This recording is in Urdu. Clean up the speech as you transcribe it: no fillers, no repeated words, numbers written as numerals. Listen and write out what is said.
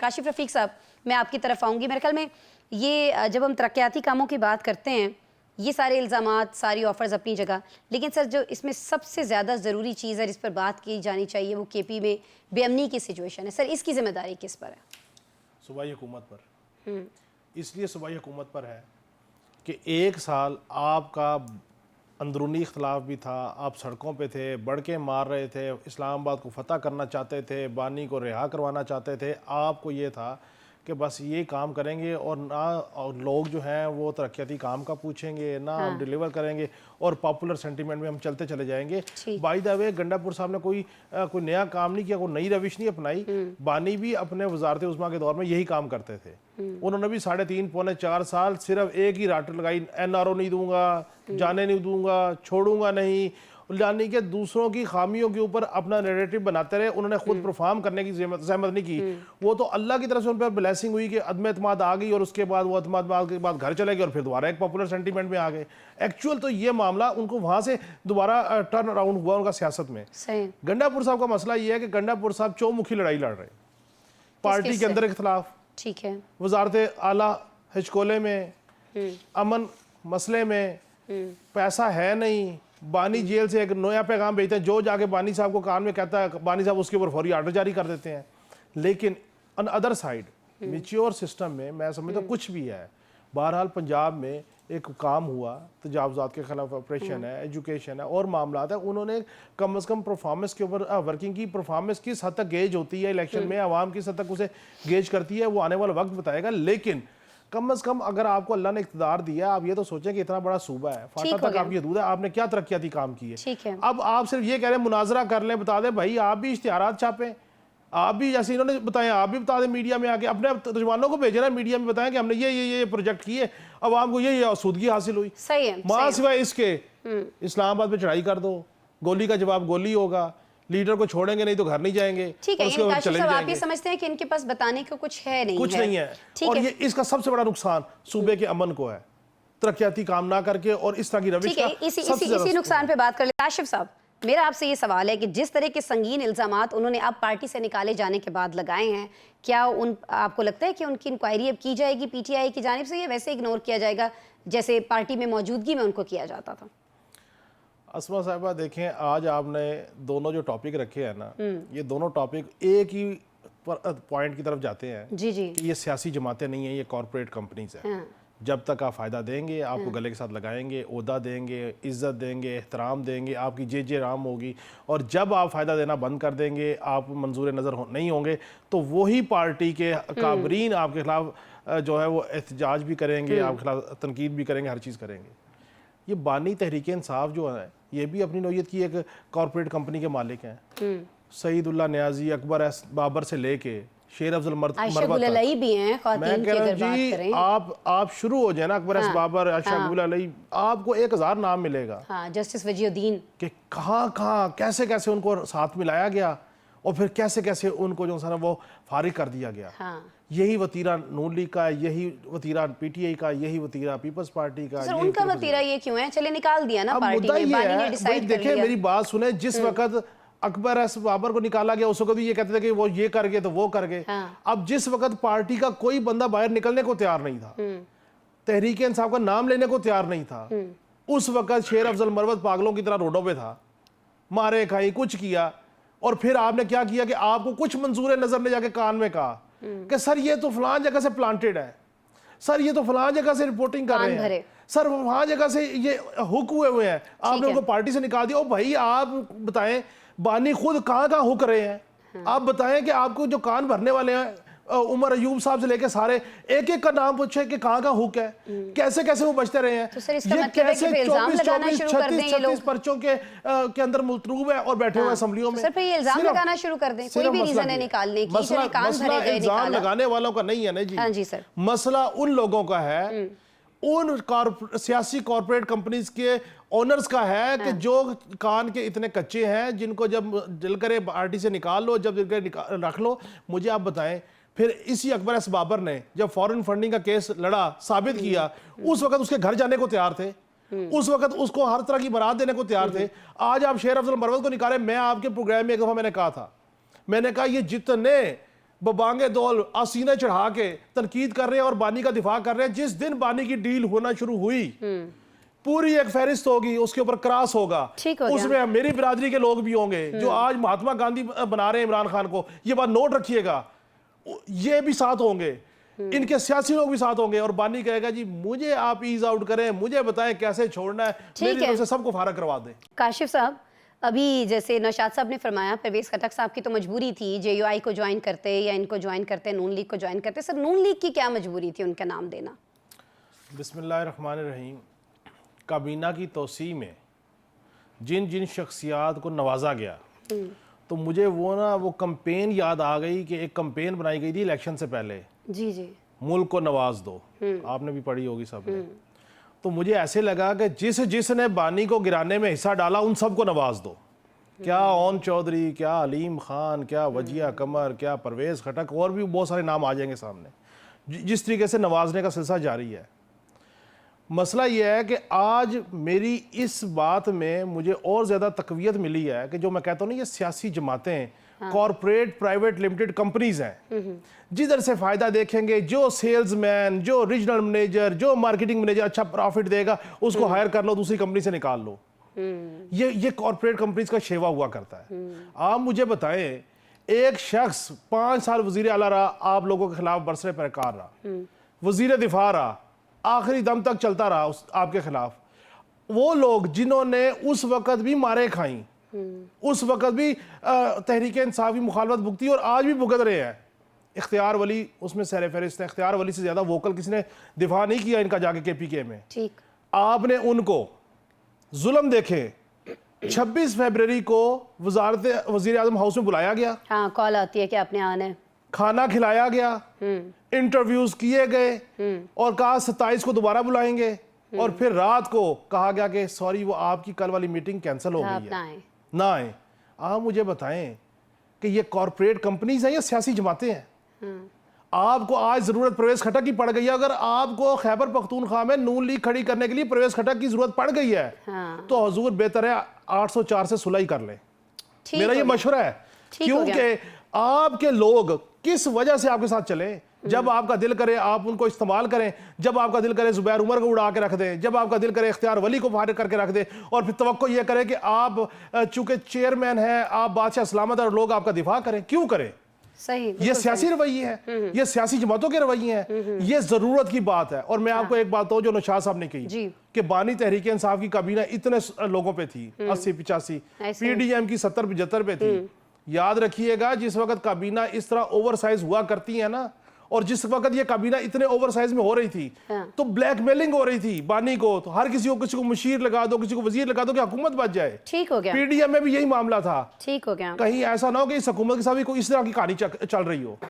کاشف رفیق صاحب، میں آپ کی طرف آؤں گی. میرے خیال میں یہ جب ہم ترقیاتی کاموں کی بات کرتے ہیں، یہ سارے الزامات، ساری آفرز اپنی جگہ، لیکن سر جو اس میں سب سے زیادہ ضروری چیز ہے جس پر بات کی جانی چاہیے وہ کے پی میں بے امنی کی سچویشن ہے. سر اس کی ذمہ داری کس پر ہے؟ صوبائی حکومت پر. اس لیے صوبائی حکومت پر ہے کہ ایک سال آپ کا اندرونی اختلاف بھی تھا، آپ سڑکوں پہ تھے، بڑکیں مار رہے تھے، اسلام آباد کو فتح کرنا چاہتے تھے، بانی کو رہا کروانا چاہتے تھے. آپ کو یہ تھا کہ بس یہ کام کریں گے اور نہ لوگ جو ہیں وہ ترقیاتی کام کا پوچھیں گے، نہ ہم ڈیلیور کریں گے اور پاپولر سینٹیمنٹ میں ہم چلتے چلے جائیں گے. بائی دا وے گنڈا پور صاحب نے کوئی نیا کام نہیں کیا، کوئی نئی روش نہیں اپنائی. بانی بھی اپنے وزارت عظمیٰ کے دور میں یہی کام کرتے تھے. انہوں نے بھی 3.5 پونے 4 سال صرف ایک ہی راٹ لگائی، این آر او نہیں دوں گا، جانے نہیں دوں گا، چھوڑوں گا نہیں، یعنی کہ دوسروں کی خامیوں کے اوپر اپنا نیریٹو بناتے رہے. انہوں نے خود پرفارم کرنے کی زحمت نہیں کی. وہ تو اللہ کی طرف سے ان پر بلیسنگ ہوئی کہ عدم اعتماد آ گئی اور اس کے بعد وہ اعتماد کے بعد گھر چلے گئے اور پھر دوبارہ ایک پاپولر سینٹیمنٹ میں آ گئے. ایکچوئل تو یہ معاملہ ان کو وہاں سے دوبارہ ٹرن اراؤنڈ ہوا ان کا سیاست میں. گنڈا پور صاحب کا مسئلہ یہ ہے کہ گنڈا پور صاحب چومکھی لڑائی لڑ رہے، پارٹی کے اندر اختلاف، ٹھیک ہے، وزارت اعلیٰ ہچکولے میں، امن مسئلے میں، پیسہ ہے نہیں. بانی جیل سے ایک نیا پیغام بھیجتے ہیں، جو جا کے بانی صاحب کو کان میں کہتا ہے بانی صاحب اس کے اوپر فوری آرڈر جاری کر دیتے ہیں. لیکن in other side mature system میں سمجھتا ہوں کچھ بھی ہے. بہرحال پنجاب میں ایک کام ہوا، تجاوزات کے خلاف آپریشن ہے، ایجوکیشن ہے اور معاملات ہیں. انہوں نے کم از کم پرفارمنس کے اوپر ورکنگ کی. پرفارمنس کس حد تک گیج ہوتی ہے الیکشن میں، عوام کس حد تک اسے گیج کرتی ہے، وہ آنے والا وقت بتائے گا. لیکن کم از کم اگر آپ کو اللہ نے اقتدار دیا، آپ یہ تو سوچیں کہ اتنا بڑا صوبہ ہے، فاٹا تک آپ کی حدود ہے، آپ نے کیا ترقیاتی کام کیے. اب آپ صرف یہ کہہ رہے ہیں مناظرہ کر لیں، بتا دیں بھائی آپ بھی اشتہارات چھاپیں، آپ بھی جیسے انہوں نے بتائیں آپ بھی بتا دیں میڈیا میں آ کے، اپنے ترجمانوں کو بھیج رہے ہیں میڈیا میں بتائیں کہ ہم نے یہ پروجیکٹ کیے، عوام کو یہ آسودگی حاصل ہوئی. ماں سوائے اس کے اسلام آباد پہ چڑھائی کر دو، گولی کا جواب گولی ہوگا، لیڈر کو چھوڑیں گے نہیں تو گھر نہیں جائیں گے. ٹھیک ہے، یعنی کاشف صاحب آپ یہ سمجھتے ہیں کہ ان کے پاس بتانے کا کچھ ہے نہیں، کچھ نہیں ہے. اور یہ اس کا سب سے بڑا نقصان صوبے کے امن کو ہے، ترقیاتی کام نہ کر کے اور اس طرح کی روش کا. اسی نقصان پہ بات کر لیں. کاشف صاحب میرا آپ سے یہ سوال ہے کہ جس طرح کے سنگین الزامات انہوں نے اب پارٹی سے نکالے جانے کے بعد لگائے ہیں، کیا آپ کو لگتا ہے کہ ان کی انکوائری اب کی جائے گی پی ٹی آئی کی جانب سے، یا ویسے اگنور کیا جائے گا جیسے پارٹی میں موجودگی میں ان کو کیا جاتا تھا؟ اسما صاحبہ دیکھیں، آج آپ نے دونوں جو ٹاپک رکھے ہیں نا، یہ دونوں ٹاپک ایک ہی پوائنٹ کی طرف جاتے ہیں کہ یہ سیاسی جماعتیں نہیں ہیں، یہ کارپوریٹ کمپنیز ہیں. جب تک آپ فائدہ دیں گے، آپ کو گلے کے ساتھ لگائیں گے، عہدہ دیں گے، عزت دیں گے، احترام دیں گے، آپ کی جے رام ہوگی. اور جب آپ فائدہ دینا بند کر دیں گے، آپ منظور نظر نہیں ہوں گے، تو وہی پارٹی کے کابرین آپ کے خلاف جو ہے وہ احتجاج بھی کریں گے، آپ کے خلاف تنقید بھی کریں گے، ہر چیز کریں گے. یہ بانی تحریک انصاف جو ہے یہ بھی اپنی نوعیت کی ایک کارپوریٹ کمپنی کے مالک ہیں. سعید اللہ نیازی، اکبر ایس بابر سے لے کے شیر افضل مروت تک، میں کہہ رہا ہوں جی آپ شروع ہو جائیں نا، اکبر ایس بابر، عائشہ ابو علی، آپ کو 1000 نام ملے گا جسٹس وجی الدین کہ کہاں کہاں کیسے کیسے ان کو ساتھ ملایا گیا اور پھر کیسے کیسے ان کو جو ہے وہ فارغ کر دیا گیا. یہی وطیرہ نون لیگ کا، یہی وطیرہ پی ٹی آئی کا، یہی وطیرہ پیپلز پارٹی کا. ان کا وطیرہ یہ کیوں ہے؟ چلے نکال دیا نا پارٹی نے، بانی نے ڈیسائیڈ کر لیا. دیکھیں میری بات سنیں، جس وقت اکبر ایس بابر کو نکالا گیا اس وقت بھی یہ کہتے تھے کہ وہ یہ کر گئے تو وہ کر گئے. اب جس وقت پارٹی کا کوئی بندہ باہر نکلنے کو تیار نہیں تھا، تحریک انصاف کا نام لینے کو تیار نہیں تھا، اس وقت شیر افضل مروت پاگلوں کی طرح روڈوں پہ تھا، مارے کھائی کچھ کیا. اور پھر آپ نے کیا کیا کہ آپ کو کچھ منظور نظر نے جا کے کان میں کہا کہ سر یہ تو فلان جگہ سے پلانٹڈ ہے، سر یہ تو فلان جگہ سے رپورٹنگ کر رہے ہیں، سر وہاں جگہ سے یہ ہک ہوئے ہیں، آپ نے ان کو پارٹی سے نکال دیا. او بھائی آپ بتائیں بانی خود کہاں کہاں ہک رہے ہیں؟ آپ بتائیں کہ آپ کو جو کان بھرنے والے ہیں عمر ایوب صاحب سے لے کے سارے ایک ایک کا نام پوچھے کہ کہاں کہاں ہک ہے، کیسے کیسے وہ بچتے رہے ہیں. یہ کیسے 24-36 پرچوں کے اندر ملطروب ہے اور بیٹھے ہوئے اسمبلیوں میں. سر پھر یہ الزام لگانا شروع کر دیں، کوئی بھی ریزن ہے نکالنے کی. مسئلہ الزام لگانے والوں کا نہیں ہے نا جی، مسئلہ ان لوگوں کا ہے، ان سیاسی کارپوریٹ کمپنیز کے اونرز کا ہے کہ جو کان کے اتنے کچے ہیں، جن کو جب دل کرے پارٹی سے نکال لو، جب دل کرے رکھ لو. مجھے آپ بتائیں پھر اسی اکبر ایس بابر نے جب فورن فنڈنگ کا کیس لڑا، ثابت کیا، اس وقت اس کے گھر جانے کو تیار تھے، اس وقت اس کو ہر طرح کی برات دینے کو تیار تھے. آج آپ شیر افضل مروت کو نکالے. میں آپ کے پروگرام میں ایک دفعہ میں نے کہا تھا، میں نے کہا یہ جتنے ببانگے دول آسینے چڑھا کے تنقید کر رہے ہیں اور بانی کا دفاع کر رہے ہیں. جس دن بانی کی ڈیل ہونا شروع ہوئی پوری ایک فہرست ہوگی, اس کے اوپر کراس ہوگا, اس میں میری برادری کے لوگ بھی ہوں گے جو آج مہاتما گاندھی بنا رہے ہیں عمران خان کو, یہ بات نوٹ رکھیے گا, یہ بھی ساتھ ہوں گے, ان کے سیاسی لوگ بھی ساتھ ہوں گے, اور بانی کہے گا جی مجھے آپ ایز آؤٹ کریں, مجھے بتائیں کیسے چھوڑنا ہے, میری طرف سے سب کو فارغ کروا دیں. کاشف صاحب, ابھی جیسے نوشاد صاحب نے فرمایا پرویز خٹک صاحب کی تو مجبوری تھی جے یو آئی کو جوائن کرتے یا ان کو جوائن کرتے, نون لیگ کو جوائن کرتے. سر نون لیگ کی کیا مجبوری تھی ان کا نام دینا؟ بسم اللہ الرحمن الرحیم. کابینہ کی توسیع میں جن جن شخصیات کو نوازا گیا تو مجھے وہ کمپین یاد آ گئی کہ ایک کمپین بنائی گئی تھی الیکشن سے پہلے, جی جی, ملک کو نواز دو, آپ نے بھی پڑھی ہوگی سب نے. تو مجھے ایسے لگا کہ جس نے بانی کو گرانے میں حصہ ڈالا ان سب کو نواز دو. کیا اون چودھری, کیا علیم خان, کیا وجیہ قمر, کیا پرویز خٹک, اور بھی بہت سارے نام آ جائیں گے سامنے. جس طریقے سے نوازنے کا سلسلہ جاری ہے. مسئلہ یہ ہے کہ آج میری اس بات میں مجھے اور زیادہ تقویت ملی ہے کہ جو میں کہتا ہوں نا, یہ سیاسی جماعتیں کارپوریٹ پرائیویٹ لمیٹڈ کمپنیز ہیں, جدھر سے فائدہ دیکھیں گے, جو سیلز مین, جو ریجنل مینیجر, جو مارکیٹنگ مینیجر اچھا پروفٹ دے گا اس کو ہائر کر لو, دوسری کمپنی سے نکال لو. یہ کارپوریٹ کمپنیز کا شیوا ہوا کرتا ہے. آپ مجھے بتائیں, ایک شخص 5 سال وزیر اعلیٰ رہا, آپ لوگوں کے خلاف برسر پیکار رہا, وزیر دفاع رہا, آخری دم تک چلتا رہا آپ کے خلاف. وہ لوگ جنہوں نے اس وقت بھی مارے کھائیں, اس وقت بھی تحریک انصافی مخالفت بھگتی اور آج بھی بھگت رہے ہیں. اختیار ولی اس میں سیر فہرست ہے. اختیار ولی سے زیادہ ووکل کسی نے دفاع نہیں کیا ان کا جا کے کے پی کے میں. ٹھیک, آپ نے ان کو ظلم دیکھے. 26 فیبرری کو وزارت وزیر اعظم ہاؤس میں بلایا گیا, ہاں کال آتی ہے کہ آپ نے آنا ہے, کھانا کھلایا گیا, انٹرویوز کیے گئے, اور کہا 27 کو دوبارہ بلائیں گے, اور پھر رات کو کہا گیا کہ سوری وہ آپ کی کل والی میٹنگ کینسل ہو گئی ہے, نہ آئیں. آپ مجھے بتائیں کہ یہ کارپوریٹ کمپنیز ہیں یا سیاسی جماعتیں ہیں؟ آپ کو آج ضرورت پرویز خٹک کی پڑ گئی ہے. اگر آپ کو خیبر پختونخوا میں نون لیگ کھڑی کرنے کے لیے پرویز خٹک کی ضرورت پڑ گئی ہے تو حضور بہتر ہے 804 سے صلح ہی کر لیں. میرا یہ مشورہ ہے, کیونکہ آپ کے لوگ کس وجہ سے آپ کے ساتھ چلیں. جب آپ کا دل کرے آپ ان کو استعمال کریں, جب آپ کا دل کرے زبیر عمر کو اڑا کے رکھ دیں, جب آپ کا دل کرے اختیار ولی کو فارغ کر کے رکھ دیں, اور پھر توقع یہ کرے کہ آپ چونکہ چیئرمین ہیں, آپ بادشاہ سلامت اور لوگ آپ کا دفاع کریں. کیوں کریں؟ صحیح, یہ سیاسی رویے ہیں, یہ سیاسی جماعتوں کے رویے ہیں, یہ ضرورت کی بات ہے. اور میں آپ کو ایک بات ہوں جو نوشاد صاحب نے کہی کہ بانی تحریک انصاف کی کابینہ اتنے لوگوں پہ تھی, 80-85, پی ڈی ایم کی 70-75 پہ تھی. یاد رکھیے گا جس وقت کابینہ اس طرح اوور سائز ہوا کرتی ہے نا, اور جس وقت یہ کابینہ اتنے اوور سائز میں ہو رہی تھی تو بلیک میلنگ ہو رہی تھی بانی کو, تو ہر کسی کو مشیر لگا دو, کسی کو وزیر لگا دو کہ حکومت بچ جائے. ٹھیک ہو گیا. پی ڈی ایم میں بھی یہی معاملہ تھا. ٹھیک ہو گیا. کہیں ایسا نہ ہو کہ اس حکومت کے ساتھ بھی کوئی اس طرح کی کہانی چل رہی ہو.